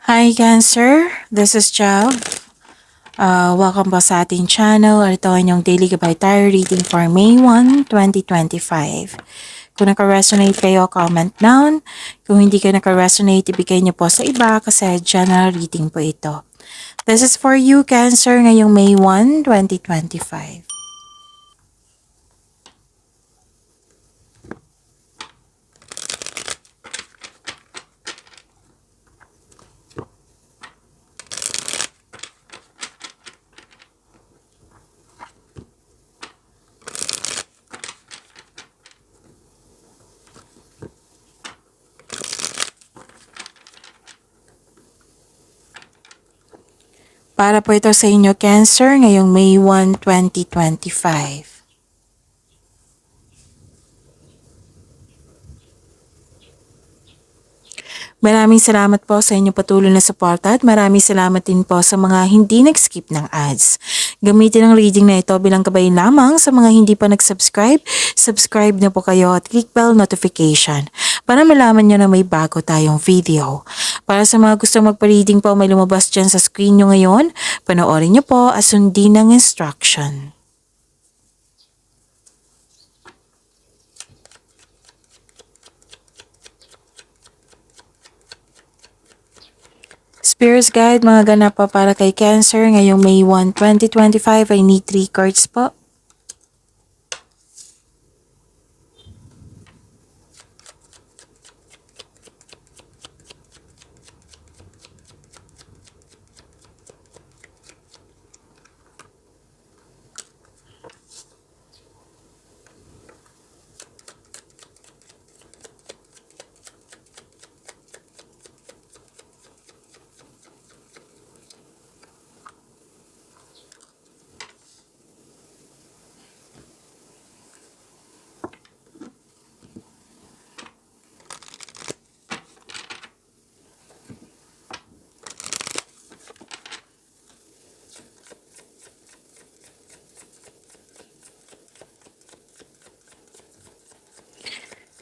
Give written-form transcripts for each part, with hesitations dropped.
Hi Cancer, this is Jav. Welcome po sa ating channel. Ito ang inyong daily gabay tarot reading for May 1, 2025. Kung naka-resonate kayo, comment down. Kung hindi kayo naka-resonate, ibigay niyo po sa iba kasi general reading po ito. This is for you Cancer ngayong May 1, 2025. Para po ito sa inyo Cancer ngayong May 1, 2025. Maraming salamat po sa inyong patuloy na suporta at maraming salamat din po sa mga hindi nag-skip ng ads. Gamitin ang reading na ito bilang gabay lamang sa mga hindi pa nag-subscribe. Subscribe na po kayo at click bell notification para malaman nyo na may bago tayong video. Para sa mga gusto magpa-reading po, may lumabas dyan sa screen nyo ngayon. Panoorin nyo po at sundin ang instruction. Spirits Guide, mga ganap pa para kay Cancer ngayong May 1, 2025. I need 3 cards po.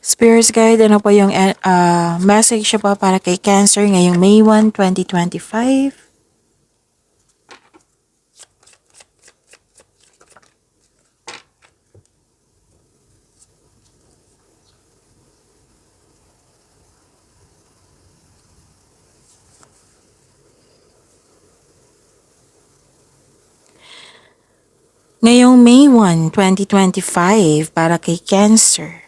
Spirits Guide, ano po yung message po para kay Cancer ngayong May 1, 2025? Ngayong May 1, 2025 para kay Cancer.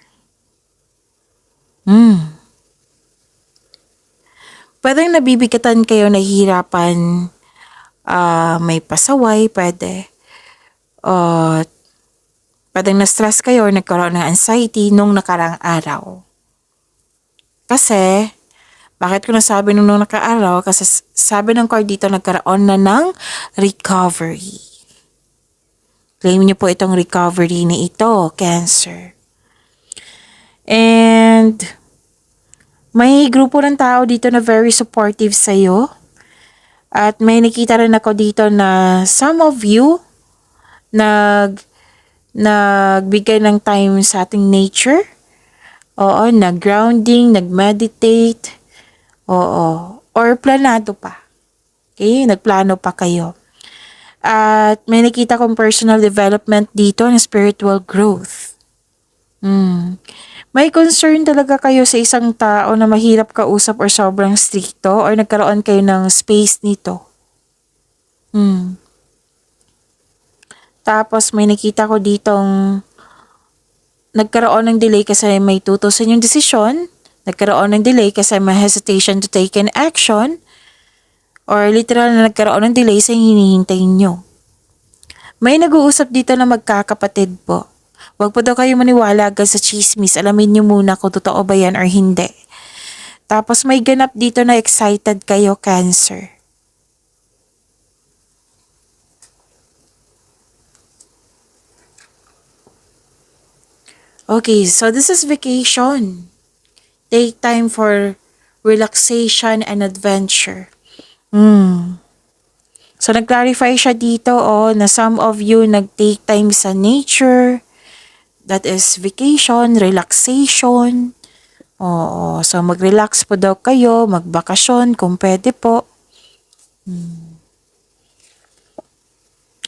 Pwedeng nabibigatan kayo, nahihirapan, may pasaway, pwede. Pwedeng na-stress kayo or nagkaroon ng anxiety nung nakarang araw. Kasi, bakit ko nasabi nung nakaaraw? Kasi sabi ng card dito, nagkaroon na ng recovery. Claim niyo po itong recovery na ito, Cancer. And may grupo ng tao dito na very supportive sa'yo. At may nakita rin ako dito na some of you nagbigay ng time sa ating nature. Oo, nag-grounding, nag-meditate. Oo, or planado pa. Okay, nagplano pa kayo. At may nakita kong personal development dito na spiritual growth. May concern talaga kayo sa isang tao na mahirap kausap or sobrang stricto or nagkaroon kayo ng space nito. Tapos may nakita ko ditong nagkaroon ng delay kasi may tutusin yung desisyon. Nagkaroon ng delay kasi may hesitation to take an action. Or literal na nagkaroon ng delay sa hinihintay nyo. May nag-uusap dito na magkakapatid po. Huwag po daw kayo maniwala agad sa chismis. Alamin nyo muna kung totoo ba yan or hindi. Tapos may ganap dito na excited kayo, Cancer. Okay, so this is vacation. Take time for relaxation and adventure. So nag-clarify siya dito na some of you nag-take time sa nature. That is vacation, relaxation. Oo, so mag-relax po daw kayo, magbakasyon kung pwede po.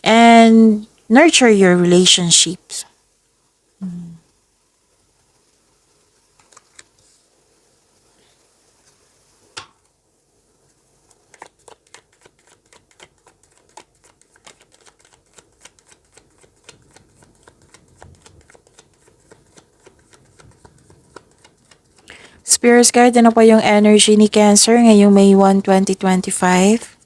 And nurture your relationships. Spirits guide, ano po yung energy ni Cancer ngayong May 1, 2025?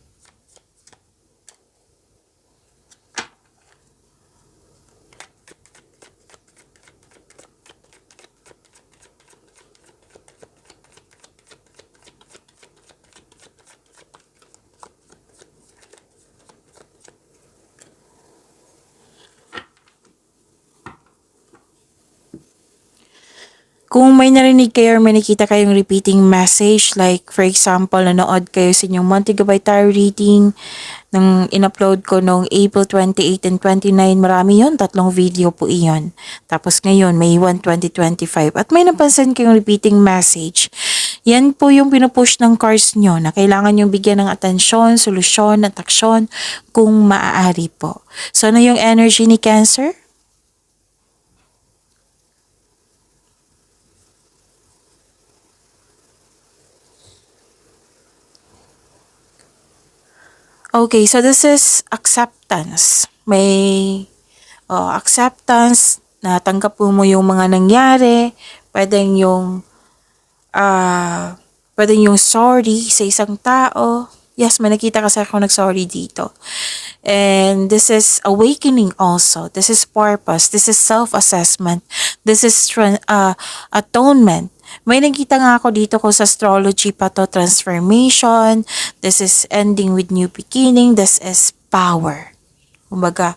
Kung may narinig kayo or may nakita kayong repeating message, like for example, nanood kayo sa inyong monthly gabay tarot reading nang in-upload ko noong April 28 and 29, marami yon, 3 video po iyon. Tapos ngayon, May 1, 2025. At may napansin kayong repeating message, yan po yung pinupush ng cards nyo na kailangan yung bigyan ng atensyon, solusyon at aksyon kung maaari po. So ano yung energy ni Cancer? Okay, so this is acceptance. May acceptance, natanggap mo yung mga nangyari, pwedeng yung pwedeng yung sorry sa isang tao. Yes, may nakita kasi ako nag-sorry dito. And this is awakening also. This is purpose. This is self-assessment. This is atonement. May nakita nga ako dito ko sa astrology pa to, transformation. This is ending with new beginning. This is power. Kumbaga,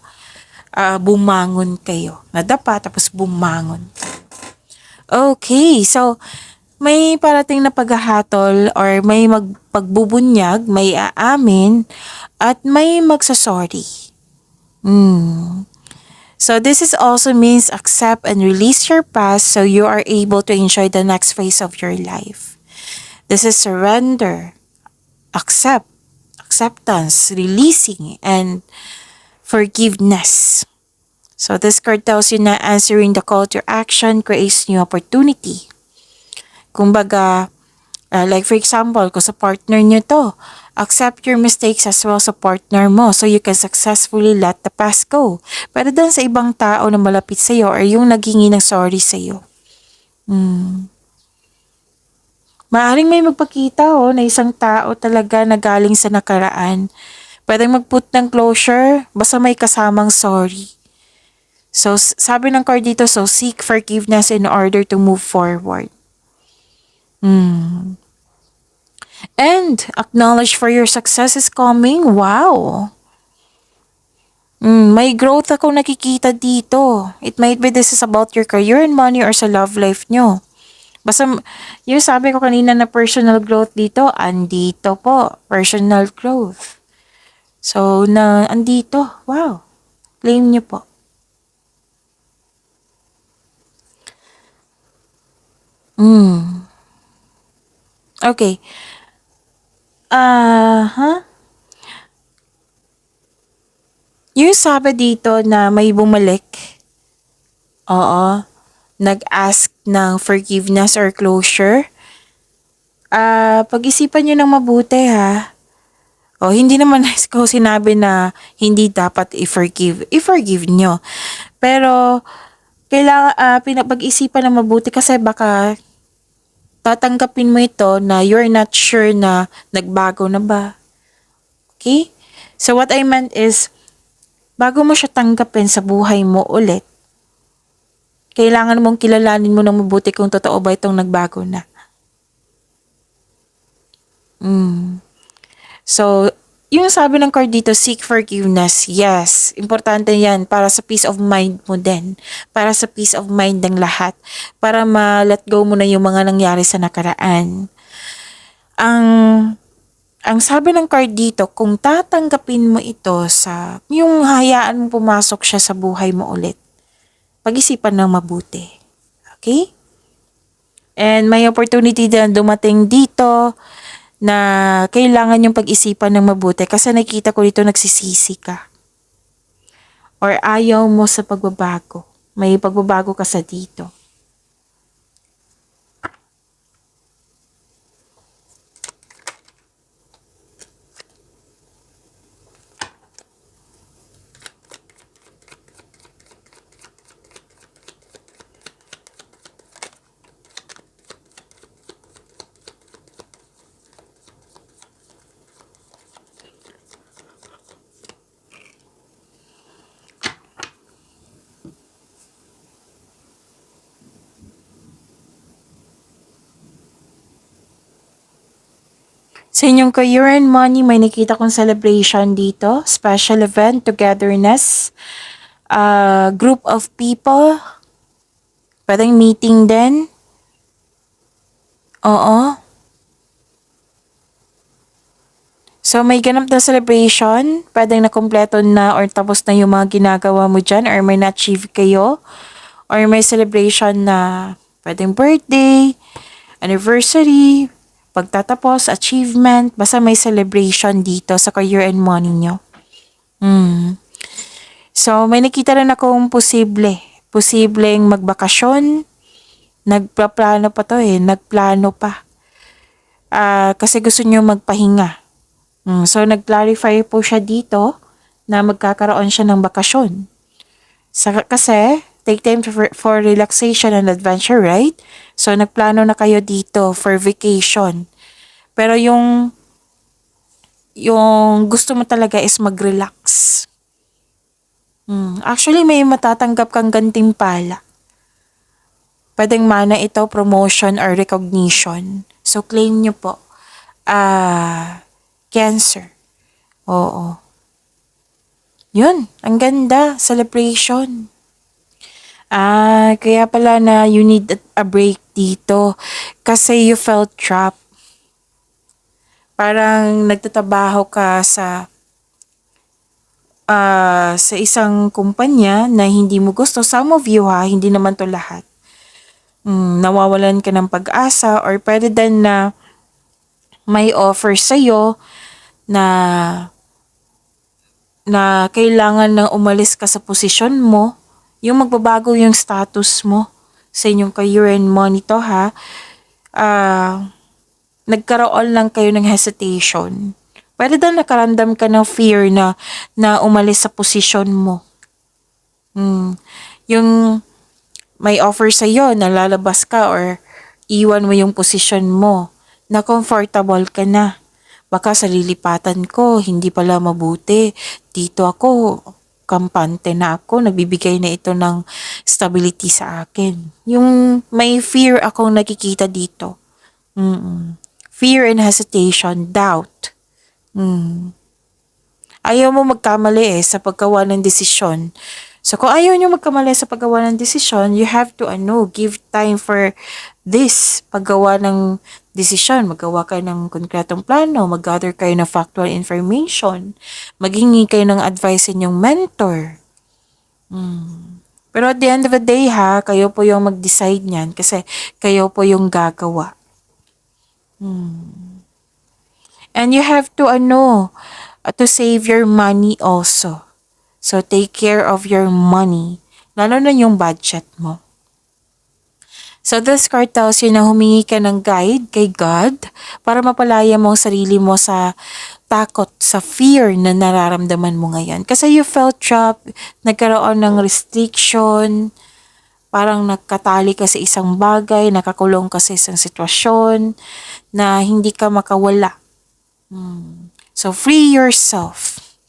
bumangon kayo. Nadapa, tapos bumangon. Okay, so may parating na paghahatol or may pagbubunyag, may aamin, at may magsasorry. So this is also means accept and release your past so you are able to enjoy the next phase of your life. This is surrender, acceptance, releasing, and forgiveness. So this card tells you na answering the call to action creates new opportunity. Kumbaga, like for example, kung sa partner nyo to, accept your mistakes as well sa partner mo so you can successfully let the past go. Pero doon sa ibang tao na malapit sa'yo or yung naghingi ng sorry sa'yo. Maaring may magpakita na isang tao talaga na galing sa nakaraan. Pwedeng mag-put ng closure, basta may kasamang sorry. So, sabi ng card dito, so seek forgiveness in order to move forward. And acknowledge for your success is coming. Wow! May growth ako nakikita dito. It might be this is about your career and money or sa love life nyo. Basta, yung sabi ko kanina na personal growth dito, andito po. Personal growth. So, andito. Wow. Claim nyo po. Okay. Yung sabi dito na may bumalik. Oo. Nag-ask ng forgiveness or closure. Pag-isipan nyo ng mabuti ha. Hindi naman ko sinabi na hindi dapat i-forgive. I-forgive nyo. Pero, kailangan pag-isipan ng mabuti kasi baka tatanggapin mo ito na you're not sure na nagbago na ba. Okay? So what I meant is, bago mo siya tanggapin sa buhay mo ulit, kailangan mong kilalanin mo ng mabuti kung totoo ba itong nagbago na. So, yung sabi ng card dito, seek forgiveness. Yes, importante yan para sa peace of mind mo din. Para sa peace of mind ng lahat. Para ma-let go mo na yung mga nangyari sa nakaraan. Ang sabi ng card dito, kung tatanggapin mo ito yung hayaan mo pumasok siya sa buhay mo ulit, pag-isipan ng mabuti. Okay? And may opportunity din dumating dito na kailangan yung pag-isipan ng mabuti kasi nakita ko dito nagsisisi ka. Or ayaw mo sa pagbabago. May pagbabago ka sa dito. Sa inyong career and money, may nakita kong celebration dito. Special event, togetherness, group of people. Pwedeng meeting din. Oo. So, may ganap na celebration. Pwedeng nakumpleto na or tapos na yung mga ginagawa mo dyan or may na-achieve kayo. Or may celebration na pwedeng birthday, anniversary, pagtatapos, achievement. Basta may celebration dito sa career and money nyo. So, may nakita rin akong posibleng magbakasyon. Nagpaplano pa to nagplano pa. Kasi gusto nyo magpahinga. So, nag-clarify po siya dito na magkakaroon siya ng bakasyon. Kasi, take time for relaxation and adventure, right? So, nagplano na kayo dito for vacation. Pero yung gusto mo talaga is mag-relax. Actually, may matatanggap kang gantimpala. Pwedeng mana ito, promotion or recognition. So, claim nyo po. Cancer. Oo. Yun, ang ganda. Celebration. Kaya pala na you need a break dito. Kasi you felt trapped. Parang nagtatrabaho ka sa isang kumpanya na hindi mo gusto. Some of you hindi naman to lahat. Nawawalan ka ng pag-asa or pwede din na may offer sa'yo na kailangan na umalis ka sa posisyon mo, yung magbabago yung status mo sa inyong career and money to nagkaroon lang kayo ng hesitation. Pwede din nakaramdam ka ng fear na umalis sa posisyon mo. Yung may offer sa'yo na lalabas ka or iwan mo yung posisyon mo na comfortable ka na. Baka sa lilipatan ko, hindi pala mabuti. Dito ako, kampante na ako, nagbibigay na ito ng stability sa akin. Yung may fear akong nakikita dito. Fear and hesitation, doubt. Ayaw mo magkamali sa paggawa ng desisyon. So kung ayaw nyo magkamali sa paggawa ng desisyon, you have to give time for this paggawa ng desisyon. Maggawa kayo ng konkretong plano, mag-gather kayo ng factual information, maghingi kayo ng advice sa inyong mentor. Pero at the end of the day kayo po yung mag-decide niyan kasi kayo po yung gagawa. And you have to to save your money also. So, take care of your money. Lalo na yung budget mo. So, this card tells you na humingi ka ng guide kay God para mapalaya mo ang sarili mo sa takot, sa fear na nararamdaman mo ngayon. Kasi you felt trapped, nagkaroon ng restriction, parang nagkatali ka sa isang bagay, nakakulong ka sa isang sitwasyon na hindi ka makawala. So, free yourself.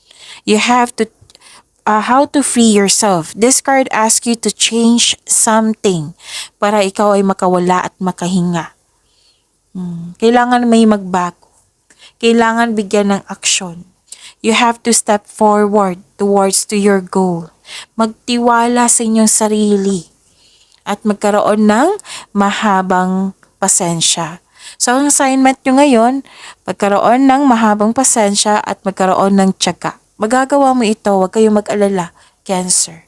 You have to how to free yourself. This card asks you to change something para ikaw ay makawala at makahinga. Kailangan may magbago. Kailangan bigyan ng aksyon. You have to step forward towards to your goal. Magtiwala sa inyong sarili at magkaroon ng mahabang pasensya. So, ang assignment nyo ngayon, magkaroon ng mahabang pasensya at magkaroon ng tiyaga. Magagawa mo ito, huwag kayong mag-alala, Cancer.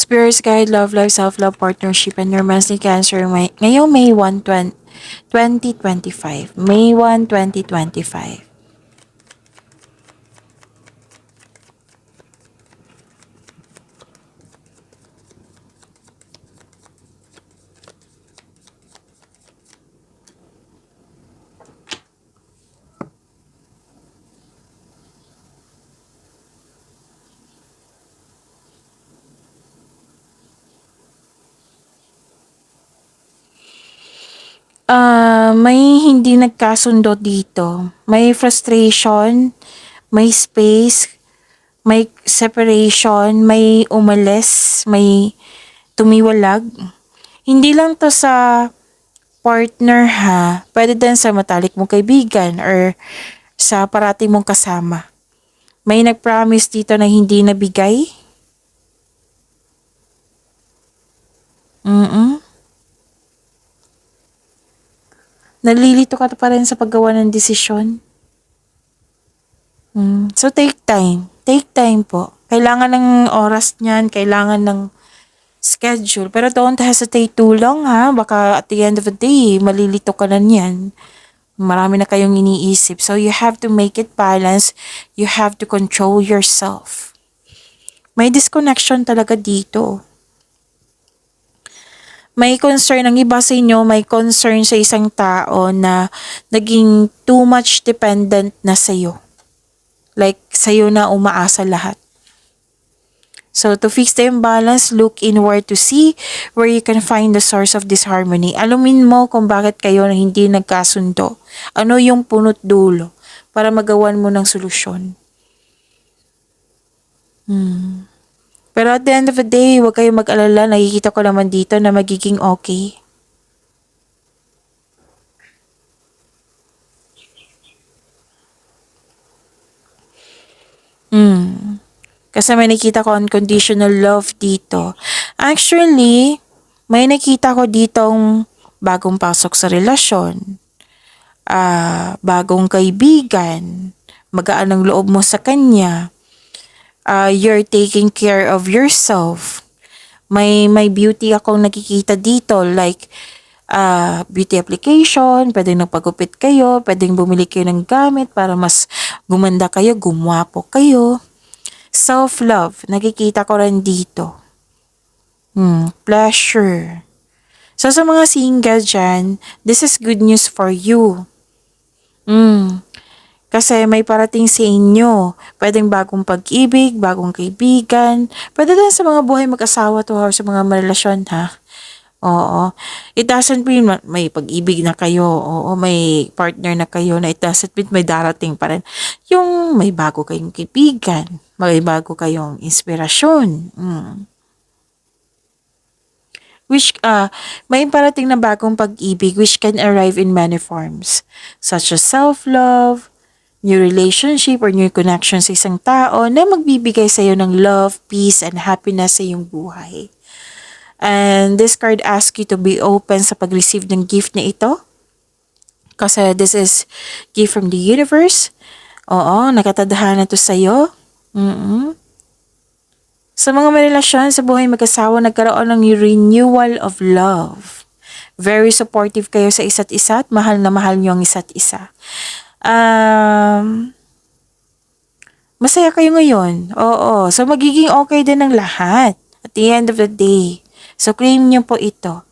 Spirits guide, love life, self-love, partnership, and romance ni Cancer ngayong May 1, 2025. May 1, 2025. May hindi nagkasundo dito. May frustration, may space, may separation, may umalis, may tumiwalag. Hindi lang to sa partner ha. Pwede din sa matalik mong kaibigan or sa parati mong kasama. May nag-promise dito na hindi nabigay. Mm. Nalilito ka pa rin sa paggawa ng desisyon. So take time. Take time po. Kailangan ng oras niyan, kailangan ng schedule. Pero don't hesitate too long ha. Baka at the end of the day, malilito ka na niyan. Marami na kayong iniisip. So you have to make it balance. You have to control yourself. May disconnection talaga dito. May concern ng iba sa inyo, may concern sa isang tao na naging too much dependent na sa'yo. Like, sa'yo na umaasa lahat. So, to fix the imbalance, look inward to see where you can find the source of disharmony. Alamin mo kung bakit kayo na hindi nagkasundo. Ano yung punot dulo para magawan mo ng solusyon. Pero at the end of the day, huwag kayong mag-alala. Nakikita ko naman dito na magiging okay. Kasi may nakita ko unconditional love dito. Actually, may nakita ko ditong bagong pasok sa relasyon. Bagong kaibigan. Magaan ang loob mo sa kanya. You're taking care of yourself. May beauty akong nakikita dito like beauty application, pwedeng nagpagupit kayo, pwedeng bumili kayo ng gamit para mas gumanda kayo, gumwapo kayo. Self-love, nakikita ko rin dito. Pleasure. So sa mga single dyan, this is good news for you. Kasi may parating sa inyo. Pwedeng bagong pag-ibig, bagong kaibigan. Pwede din sa mga buhay mag-asawa to or sa mga relasyon ha. Oo. It doesn't mean may pag-ibig na kayo. Oo, may partner na kayo na it doesn't mean may darating pa rin. Yung may bago kayong kaibigan. May bago kayong inspirasyon. May parating na bagong pag-ibig which can arrive in many forms. Such as self-love, new relationship or new connection sa isang tao na magbibigay sa iyo ng love, peace, and happiness sa iyong buhay. And this card asks you to be open sa pag-receive ng gift na ito. Kasi this is gift from the universe. Oo, nakatadhana to sa iyo. Sa mga may relasyon sa buhay mag-asawa, nagkaroon ng renewal of love. Very supportive kayo sa isa't isa at mahal na mahal niyo ang isa't isa. Masaya kayo ngayon. Oo. So, magiging okay din ang lahat at the end of the day. So, claim niyo po ito.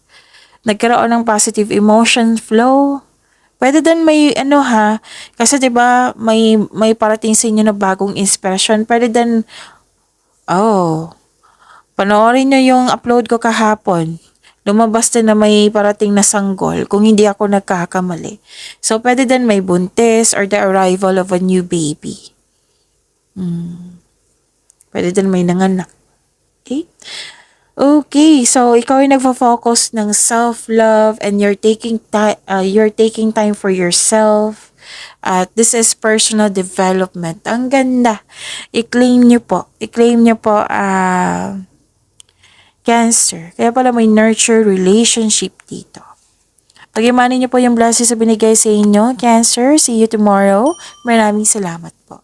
Nagkaroon ng positive emotion flow. Pwede din may kasi 'di ba may parating sa inyo na bagong inspiration. Pwede din panoorin niyo yung upload ko kahapon. Lumabas din na may parating na sanggol kung hindi ako nagkakamali. So, pwede din may buntis or the arrival of a new baby. Pwede din may nanganak. Okay? Okay, so ikaw ay nagfo-focus ng self-love and you're taking time for yourself. At this is personal development. Ang ganda. I-claim niyo po. Cancer. Kaya pala may nurture relationship dito. Pag-imanin niyo po yung blessings na binigay sa inyo, Cancer. See you tomorrow. Maraming salamat po.